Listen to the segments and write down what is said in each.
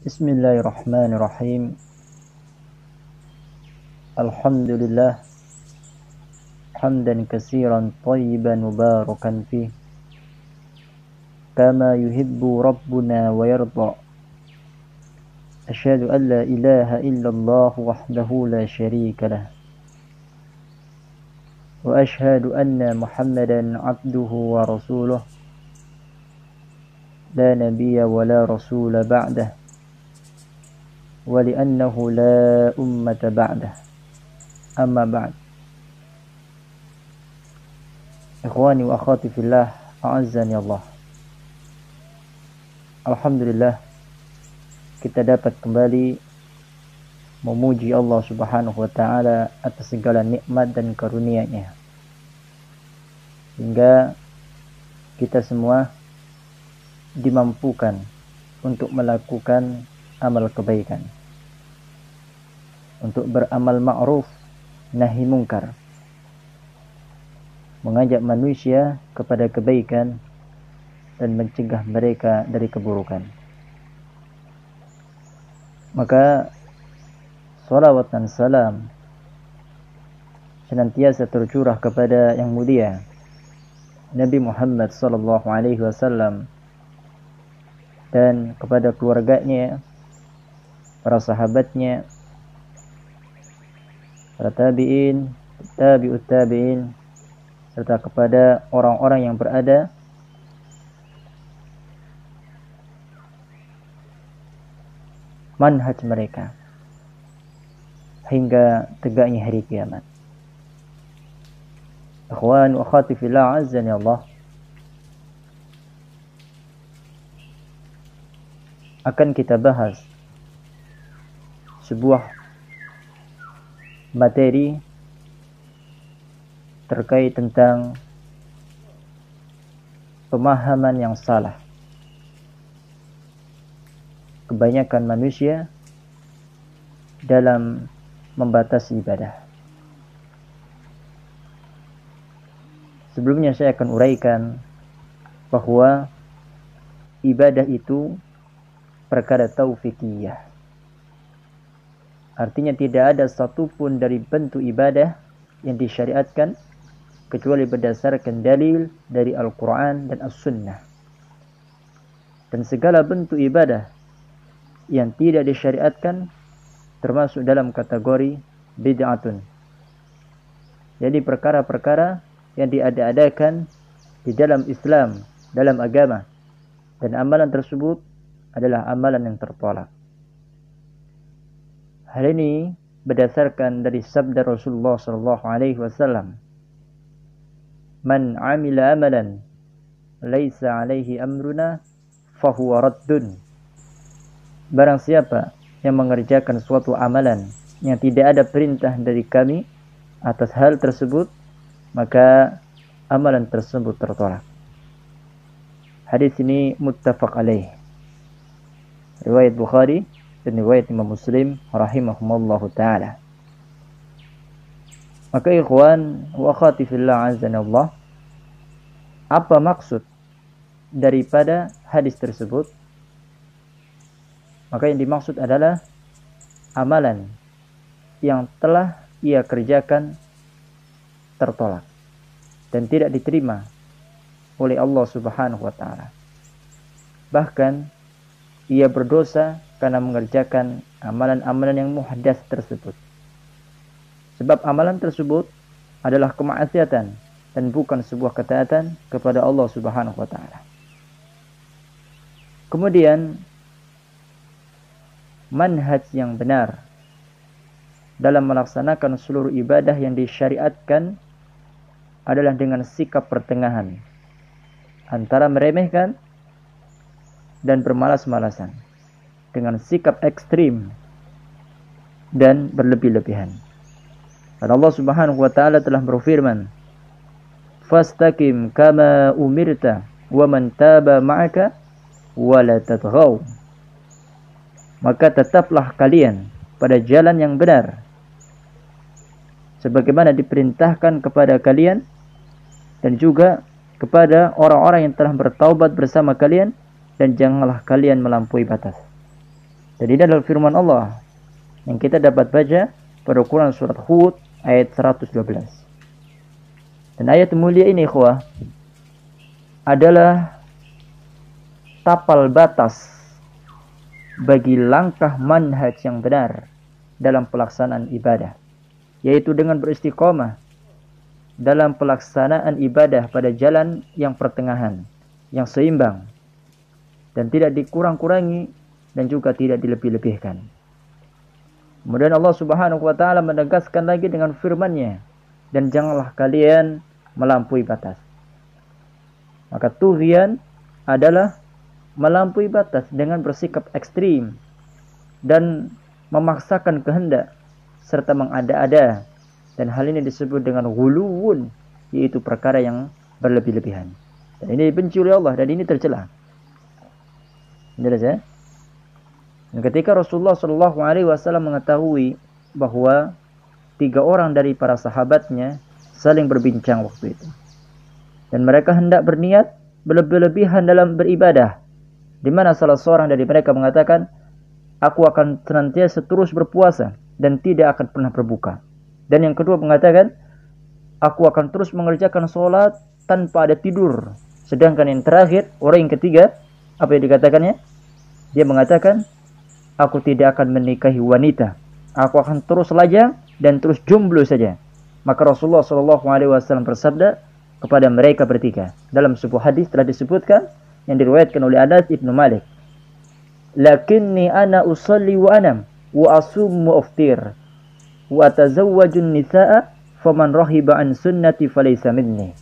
Bismillahirrahmanirrahim. Alhamdulillah hamdan katsiran thayyiban mubarakan fih kama yuhibbu rabbuna wa yarda. Asyhadu an la ilaha illallah wahdahu la syarika lah wa asyhadu anna Muhammadan abduhu wa rasuluh la nabiyya wa la rasula ba'dah wa li'annahu la ummata ba'dah. Amma ba'd. Ikhwani wa akhwati fillah, a'azzani Allah. Alhamdulillah, kita dapat kembali memuji Allah Subhanahu wa taala atas segala nikmat dan karunia-Nya, hingga kita semua dimampukan untuk melakukan amal kebaikan, untuk beramal ma'ruf nahi mungkar, mengajak manusia kepada kebaikan dan mencegah mereka dari keburukan. Maka salawat dan salam senantiasa tercurah kepada yang mulia Nabi Muhammad sallallahu alaihi wasallam dan kepada keluarganya, para sahabatnya, para tabi'in, tabi'ut tabi'in, serta kepada orang-orang yang berada manhaj mereka hingga tegaknya hari kiamat. Ikhwan wa akhwati fillah, azani Allah. Akan kita bahas sebuah materi terkait tentang pemahaman yang salah kebanyakan manusia dalam membatasi ibadah. Sebelumnya saya akan uraikan bahwa ibadah itu perkara taufikiyah. Artinya tidak ada satupun dari bentuk ibadah yang disyariatkan kecuali berdasarkan dalil dari Al-Quran dan As-Sunnah. Dan segala bentuk ibadah yang tidak disyariatkan termasuk dalam kategori bid'atun. Jadi perkara-perkara yang diada-adakan di dalam Islam, dalam agama, dan amalan tersebut adalah amalan yang tertolak. Hal ini berdasarkan dari sabda Rasulullah sallallahu alaihi wasallam, "Man 'amila amalan laisa 'alaihi amruna fahuwa raddun." Barang siapa yang mengerjakan suatu amalan yang tidak ada perintah dari kami atas hal tersebut, maka amalan tersebut tertolak. Hadis ini muttafaq alaih, riwayat Bukhari dan riwayat Imam Muslim rahimahumallahu ta'ala. Maka ikhwan wa akhwati fillah, azanallah, apa maksud daripada hadis tersebut? Maka yang dimaksud adalah amalan yang telah ia kerjakan tertolak dan tidak diterima oleh Allah Subhanahu wa ta'ala. Bahkan ia berdosa karena mengerjakan amalan-amalan yang muhdatsah tersebut. Sebab amalan tersebut adalah kemaksiatan dan bukan sebuah ketaatan kepada Allah Subhanahu wa ta'ala. Kemudian manhaj yang benar dalam melaksanakan seluruh ibadah yang disyariatkan adalah dengan sikap pertengahan antara meremehkan dan bermalas-malasan, dengan sikap ekstrim dan berlebih-lebihan. Dan Allah Subhanahu wa ta'ala telah berfirman, "Fastaqim kama umirta wa man taba ma'aka wa la tatghaw." Maka tetaplah kalian pada jalan yang benar sebagaimana diperintahkan kepada kalian, dan juga kepada orang-orang yang telah bertaubat bersama kalian, dan janganlah kalian melampaui batas. Jadi ini adalah firman Allah yang kita dapat baca pada Quran surat Hud ayat 112. Dan ayat mulia ini ikhwah adalah tapal batas bagi langkah manhaj yang benar dalam pelaksanaan ibadah, yaitu dengan beristiqomah dalam pelaksanaan ibadah pada jalan yang pertengahan, yang seimbang, dan tidak dikurang-kurangi dan juga tidak dilebih-lebihkan. Kemudian Allah Subhanahu wa taala menegaskan lagi dengan firman-Nya, dan janganlah kalian melampaui batas. Maka tughyan adalah melampaui batas dengan bersikap ekstrim dan memaksakan kehendak serta mengada-ada, dan hal ini disebut dengan ghuluwun, yaitu perkara yang berlebih-lebihan. Dan ini dibenci oleh Allah dan ini tercela. Jelas ya? Dan ketika Rasulullah SAW mengetahui bahwa 3 orang dari para sahabatnya saling berbincang waktu itu, dan mereka hendak berniat berlebih-lebihan dalam beribadah, di mana salah seorang dari mereka mengatakan, aku akan senantiasa terus berpuasa dan tidak akan pernah berbuka. Dan yang kedua mengatakan, aku akan terus mengerjakan sholat tanpa ada tidur. Sedangkan yang terakhir, orang yang ketiga, apa yang dikatakannya? Dia mengatakan, aku tidak akan menikahi wanita. Aku akan terus lajang dan terus jomblo saja. Maka Rasulullah SAW bersabda kepada mereka bertiga. Dalam sebuah hadis telah disebutkan yang diriwayatkan oleh Anas ibnu Malik. Lakinni ana usalli wa anam wa asum wa uftir wa atazawwajun nisaa faman rahiba an sunnati falaysa minni.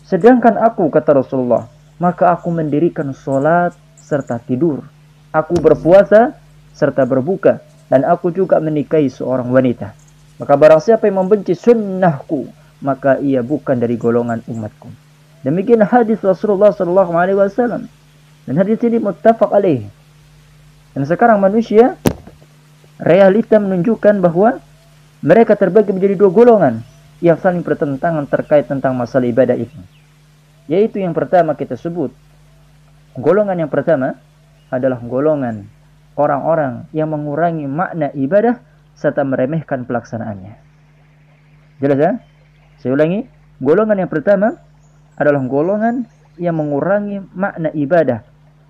Sedangkan aku, kata Rasulullah, maka aku mendirikan salat serta tidur. Aku berpuasa serta berbuka, dan aku juga menikahi seorang wanita. Maka barang siapa yang membenci sunnahku, maka ia bukan dari golongan umatku. Demikian hadis Rasulullah SAW. Dan hadis ini muttafaq alaih. Dan sekarang manusia, realita menunjukkan bahwa mereka terbagi menjadi 2 golongan yang saling bertentangan terkait tentang masalah ibadah itu. Yaitu yang pertama kita sebut, golongan yang pertama adalah golongan orang-orang yang mengurangi makna ibadah serta meremehkan pelaksanaannya. Jelas ya? Saya ulangi, golongan yang pertama adalah golongan yang mengurangi makna ibadah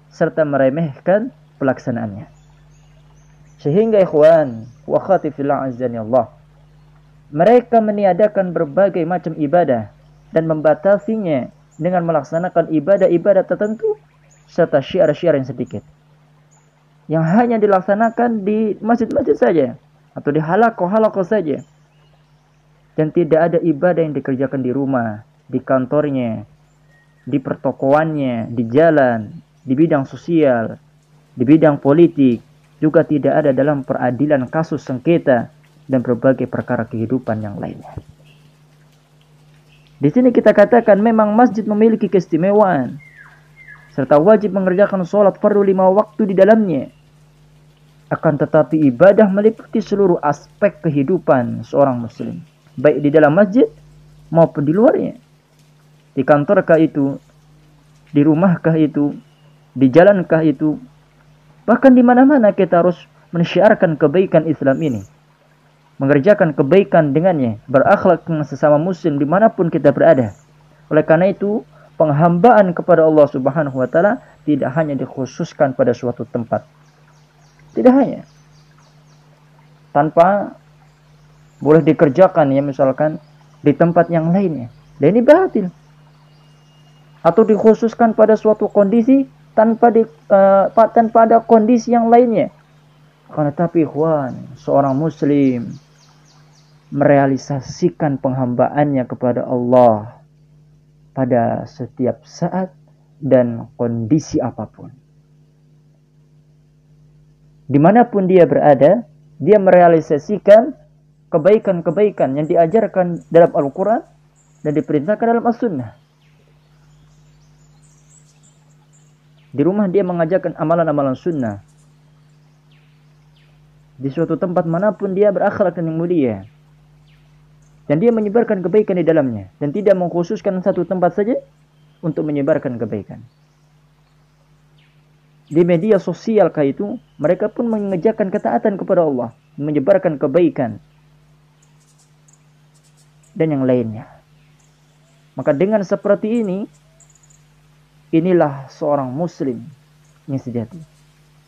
serta meremehkan pelaksanaannya. Sehingga ikhwan wa akhwati fillah azani Allah, mereka meniadakan berbagai macam ibadah dan membatasinya dengan melaksanakan ibadah-ibadah tertentu serta syiar-syiar yang sedikit, yang hanya dilaksanakan di masjid-masjid saja atau di halaqah-halaqah saja, dan tidak ada ibadah yang dikerjakan di rumah, di kantornya, di pertokoannya, di jalan, di bidang sosial, di bidang politik, juga tidak ada dalam peradilan kasus sengketa dan berbagai perkara kehidupan yang lainnya. Di sini kita katakan memang masjid memiliki keistimewaan serta wajib mengerjakan sholat fardu 5 waktu di dalamnya. Akan tetapi ibadah meliputi seluruh aspek kehidupan seorang muslim, baik di dalam masjid maupun di luarnya. Di kantorkah itu, di rumahkah itu, di jalankah itu, bahkan di mana-mana kita harus mensyiarkan kebaikan Islam ini, mengerjakan kebaikan dengannya, berakhlak dengan sesama muslim dimanapun kita berada. Oleh karena itu, penghambaan kepada Allah Subhanahu wa taala tidak hanya dikhususkan pada suatu tempat. Tidak hanya. Tanpa boleh dikerjakan ya misalkan di tempat yang lainnya. Dan ini batil. Atau dikhususkan pada suatu kondisi tanpa ada kondisi yang lainnya. Karena tapi ikhwan, seorang muslim merealisasikan penghambaannya kepada Allah pada setiap saat dan kondisi apapun. Dimanapun dia berada, dia merealisasikan kebaikan-kebaikan yang diajarkan dalam Al-Quran dan diperintahkan dalam As-Sunnah. Di rumah dia mengajarkan amalan-amalan sunnah. Di suatu tempat manapun dia berakhlak yang mulia. Dan dia menyebarkan kebaikan di dalamnya. Dan tidak mengkhususkan satu tempat saja untuk menyebarkan kebaikan. di media sosial kah itu, mereka pun mengerjakan ketaatan kepada Allah, menyebarkan kebaikan dan yang lainnya. Maka dengan seperti ini, inilah seorang muslim yang sejati,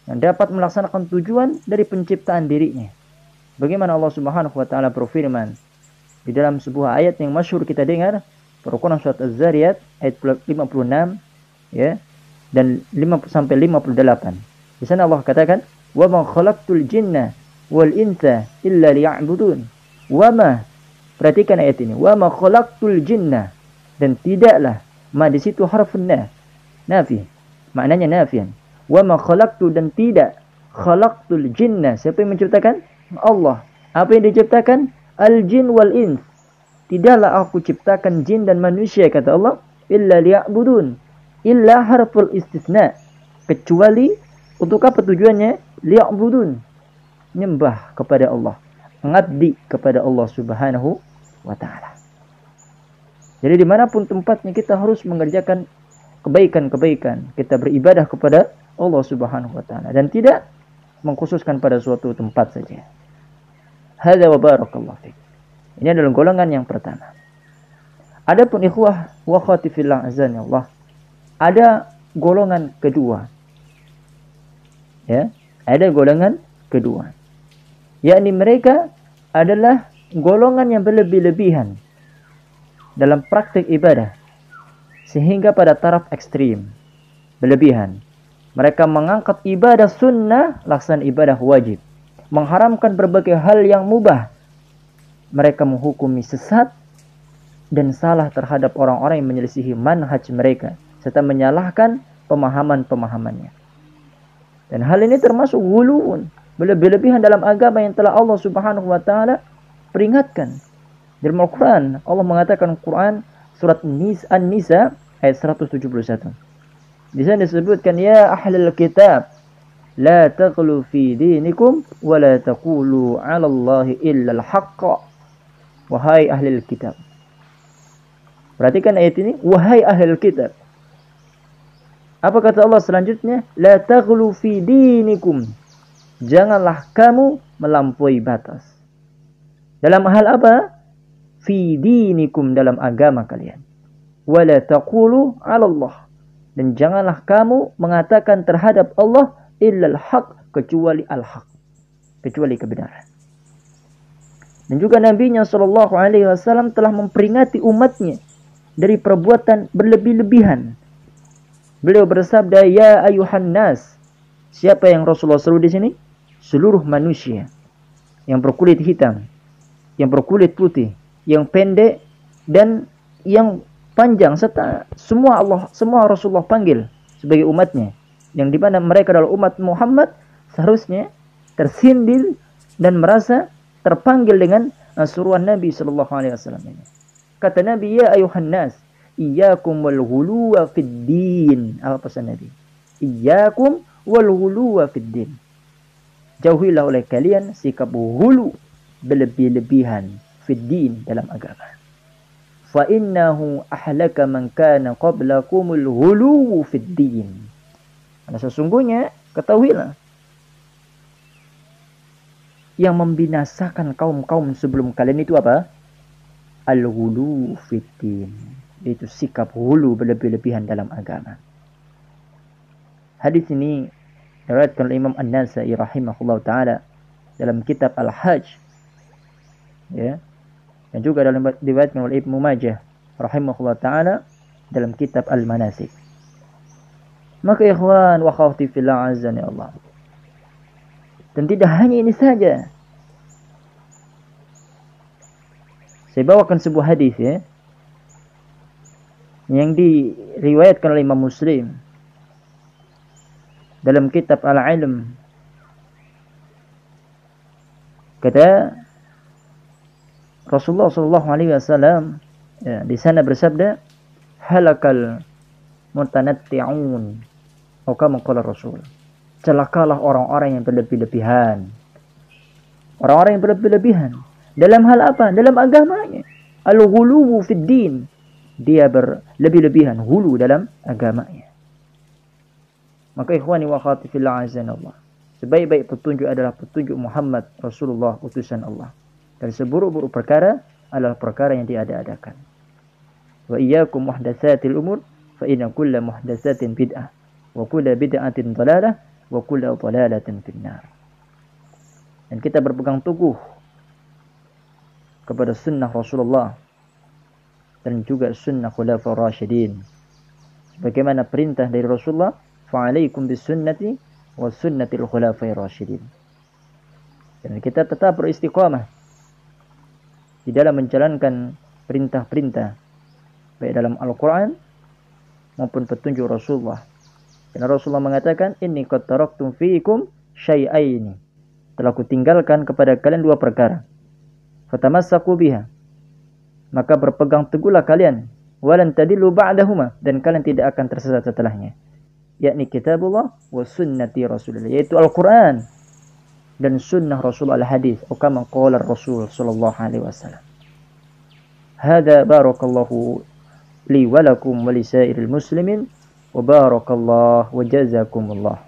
yang dapat melaksanakan tujuan dari penciptaan dirinya. Bagaimana Allah Subhanahu wa taala berfirman di dalam sebuah ayat yang masyhur kita dengar, Quran surat Az-Zariyat ayat 56 ya, dan 5 sampai 58. Di sana Allah katakan, "Wa ma khalaqtul jinna wal insa illa liya'budun." Wa ma, perhatikan ayat ini, "Wa ma khalaqtul jinna," dan tidaklah, ma di situ harfun nafi, maknanya nafian. Wa ma khalaqtu, dan tidak, khalaqtul jinna, siapa yang menciptakan? Allah. Apa yang diciptakan? Al-jin wal ins. Tidaklah aku ciptakan jin dan manusia, kata Allah, illa liya'budun. Illa harful istisna, kecuali untuk apa tujuannya? Liya'budun, nyembah kepada Allah, mengabdi kepada Allah Subhanahu wa ta'ala. Jadi dimanapun tempatnya kita harus mengerjakan kebaikan-kebaikan, kita beribadah kepada Allah Subhanahu wa ta'ala, dan tidak mengkhususkan pada suatu tempat saja. Hadza wa barakallahu fiik. Ini adalah golongan yang pertama. Adapun ikhwah wa akhwati fillah azani Allah, ada golongan kedua. Ya, ada golongan kedua. Yakni mereka adalah golongan yang berlebih-lebihan dalam praktik ibadah, sehingga pada taraf ekstrim, berlebihan. Mereka mengangkat ibadah sunnah laksana ibadah wajib, mengharamkan berbagai hal yang mubah. Mereka menghukumi sesat dan salah terhadap orang-orang yang menyelisihi manhaj mereka, serta menyalahkan pemahaman-pemahamannya. Dan hal ini termasuk ghuluun, berlebih-lebihan dalam agama yang telah Allah Subhanahu wa taala peringatkan. Dalam Al-Quran, Allah mengatakan Quran surat An-Nisa ayat 171. Di sana disebutkan, ya ahlul kitab, la taghlu fi dinikum wa la taqulu 'ala Allahi illa al-haqq. Wahai ahlul kitab. Perhatikan ayat ini, wahai ahlul kitab. Apa kata Allah selanjutnya? La taghlu fi dinikum. Janganlah kamu melampaui batas. Dalam hal apa? Fi dinikum, dalam agama kalian. Wa la taqulu 'ala Allah. Dan janganlah kamu mengatakan terhadap Allah illal haq, kecuali al-haq, kecuali kebenaran. Dan juga Nabi-Nya sallallahu alaihi wasallam telah memperingati umatnya dari perbuatan berlebih-lebihan. Beliau bersabda, ya ayuhan nas. Siapa yang Rasulullah seru di sini? Seluruh manusia yang berkulit hitam, yang berkulit putih, yang pendek dan yang panjang, serta semua Rasulullah panggil sebagai umatnya, yang dimana mereka adalah umat Muhammad, seharusnya tersindir dan merasa terpanggil dengan suruhan Nabi sallallahu alaihi wasallam ini. Kata Nabi, ya ayuhan nas, iyyakum wal ghuluwa fid din. Apa pesan Nabi? Iyyakum wal ghuluwa fid din. Jauhilah oleh kalian sikap ghulu, berlebih-lebihan, fid din, dalam agama. Fa innahu ahlaka man kana qablakumul ghuluwu fid din. Karena sesungguhnya, ketahuilah, yang membinasakan kaum-kaum sebelum kalian itu apa? Al-ghulu fid din. Itu sikap ghulu, berlebih-lebihan dalam agama. Hadis ini diriwayatkan oleh Imam An-Nasa'i rahimahullah taala dalam kitab Al-Hajj, ya. Dan juga dalam diriwayatkan oleh Ibnu Majah rahimahullah taala dalam kitab Al-Manasik. Maka ikhwan wa akhwati fillah azza ya Allah. Dan tidak hanya ini saja. Saya bawakan sebuah hadis, ya, yang diriwayatkan oleh Imam Muslim dalam kitab Al-Ilm. Kata Rasulullah sallallahu alaihi wasallam, ya, di sana bersabda, halakal mutanatti'un, atau kama qala Rasul, celakalah orang-orang yang berlebih-lebihan. Orang-orang yang berlebih-lebihan dalam hal apa? Dalam agamanya. Al-ghuluwu fid din. Dia berlebih-lebihan, hulu dalam agamanya. Maka ikhwani wa akhwati fillah azanallah, sebaik-baik petunjuk adalah petunjuk Muhammad Rasulullah utusan Allah. Dan seburuk-buruk perkara adalah perkara yang diada-adakan. Wa iyyakum muhdatsatil umur fa inna kulla muhdatsatin bid'ah wa kulla bid'atin dhalalah wa kulla dhalalatin finnar. Dan kita berpegang teguh kepada sunnah Rasulullah dan juga sunnah khulafaur rasyidin. Sebagaimana perintah dari Rasulullah, fa'alaikum bisunnati wa sunnatil khulafair rasyidin. Dan kita tetap beristiqamah di dalam menjalankan perintah-perintah baik dalam Al-Quran maupun petunjuk Rasulullah. Karena Rasulullah mengatakan, inni qad taraktum fiikum syai'aini, telah kutinggalkan kepada kalian dua perkara. Fatamassaku biha, maka berpegang teguhlah kalian. Walan tadillu ba'dahuma, dan kalian tidak akan tersesat setelahnya. Yakni kitabullah wa sunnati Rasulullah, yaitu Al-Quran dan sunnah Rasulullah al-hadis, atau kama qala Rasul sallallahu alaihi wasallam. Hada barakallahu li wa lakum wa li sairil muslimin wa barakallahu wa jazakumullah.